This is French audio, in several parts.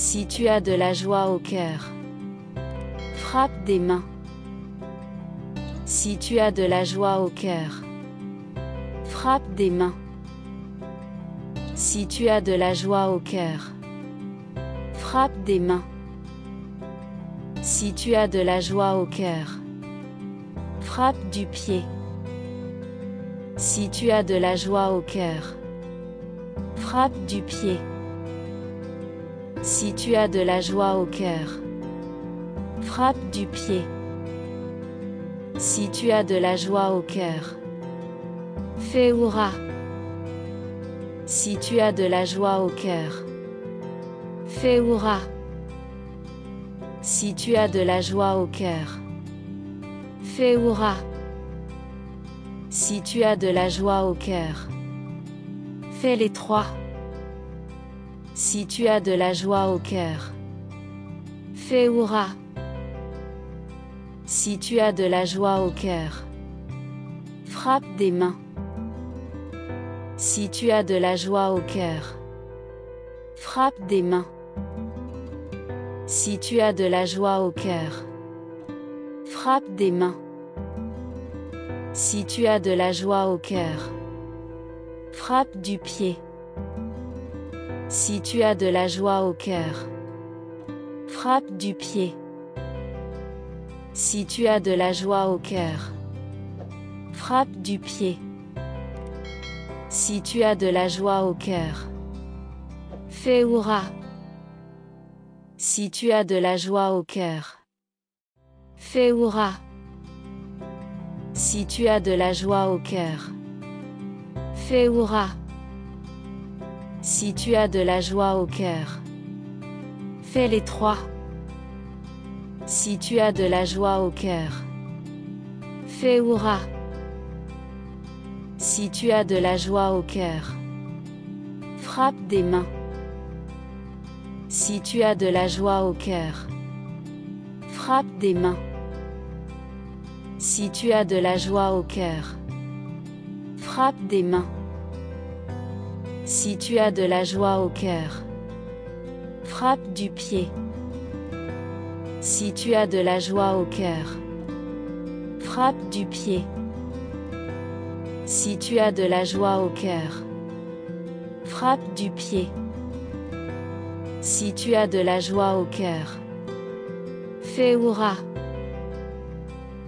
Si tu as de la joie au cœur, frappe des mains. Si tu as de la joie au cœur, frappe des mains. Si tu as de la joie au cœur, frappe des mains. Si tu as de la joie au cœur, frappe du pied. Si tu as de la joie au cœur, frappe du pied. Si tu as de la joie au cœur, frappe du pied. Si tu as de la joie au cœur, fais hurrah. Si tu as de la joie au cœur, fais hurrah. Si tu as de la joie au cœur, fais hurrah. Si tu as de la joie au cœur, fais les trois. Si tu as de la joie au cœur, fais hurrah. Si tu as de la joie au cœur, frappe des mains. Si tu as de la joie au cœur, frappe des mains. Si tu as de la joie au cœur, frappe des mains. Si tu as de la joie au cœur, frappe du pied. Si tu as de la joie au cœur, frappe du pied. Si tu as de la joie au cœur, frappe du pied. Si tu as de la joie au cœur, fais hurrah. Si tu as de la joie au cœur, fais hurrah. Si tu as de la joie au cœur, fais hurrah. Si tu as de la joie au cœur, fais les trois. Si tu as de la joie au cœur, fais hurrah. Si tu as de la joie au cœur, frappe des mains. Si tu as de la joie au cœur, frappe des mains. Si tu as de la joie au cœur, frappe des mains. Si tu as de la joie au cœur, frappe du pied. Si tu as de la joie au cœur, frappe du pied. Si tu as de la joie au cœur, frappe du pied. Si tu as de la joie au cœur, fais hurrah.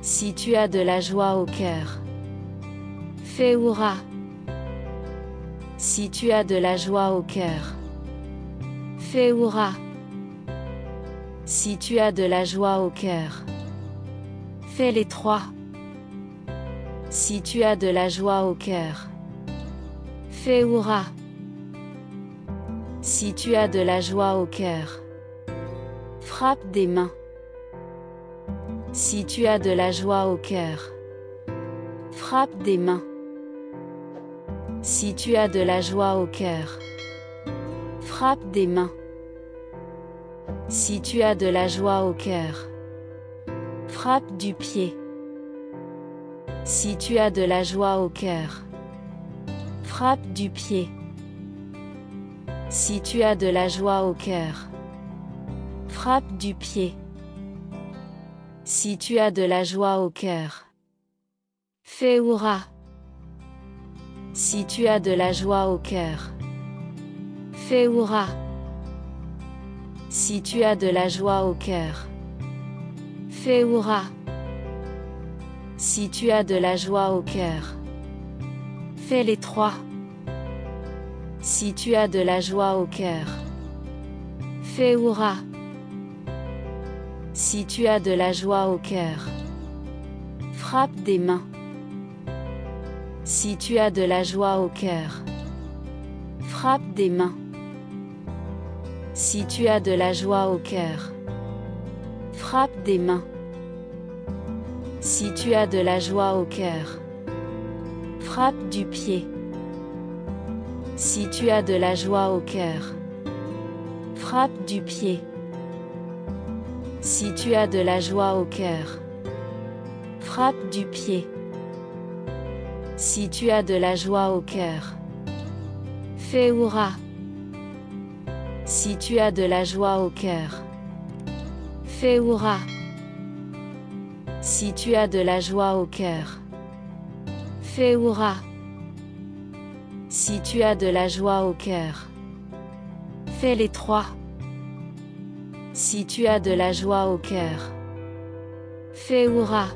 Si tu as de la joie au cœur, fais hurrah. Si tu as de la joie au cœur, fais hurrah. Si tu as de la joie au cœur, fais les trois. Si tu as de la joie au cœur, fais hurrah. Si tu as de la joie au cœur, frappe des mains. Si tu as de la joie au cœur, frappe des mains. Si tu as de la joie au cœur, frappe des mains. Si tu as de la joie au cœur, frappe du pied. Si tu as de la joie au cœur, frappe du pied. Si tu as de la joie au cœur, frappe du pied. Si tu as de la joie au cœur, fais hurrah. Si tu as de la joie au cœur, fais hurrah. Si tu as de la joie au cœur, fais hurrah. Si tu as de la joie au cœur, fais les trois. Si tu as de la joie au cœur, fais hurrah. Si tu as de la joie au cœur, frappe des mains. Si tu as de la joie au cœur, frappe des mains. Si tu as de la joie au cœur, frappe des mains. Si tu as de la joie au cœur, frappe du pied. Si tu as de la joie au cœur, frappe du pied. Si tu as de la joie au cœur, frappe du pied. Si tu as de la joie au cœur, fais hurrah. Si tu as de la joie au cœur, fais hurrah. Si tu as de la joie au cœur, fais hurrah. Si tu as de la joie au cœur, fais les trois. Si tu as de la joie au cœur, fais hurrah.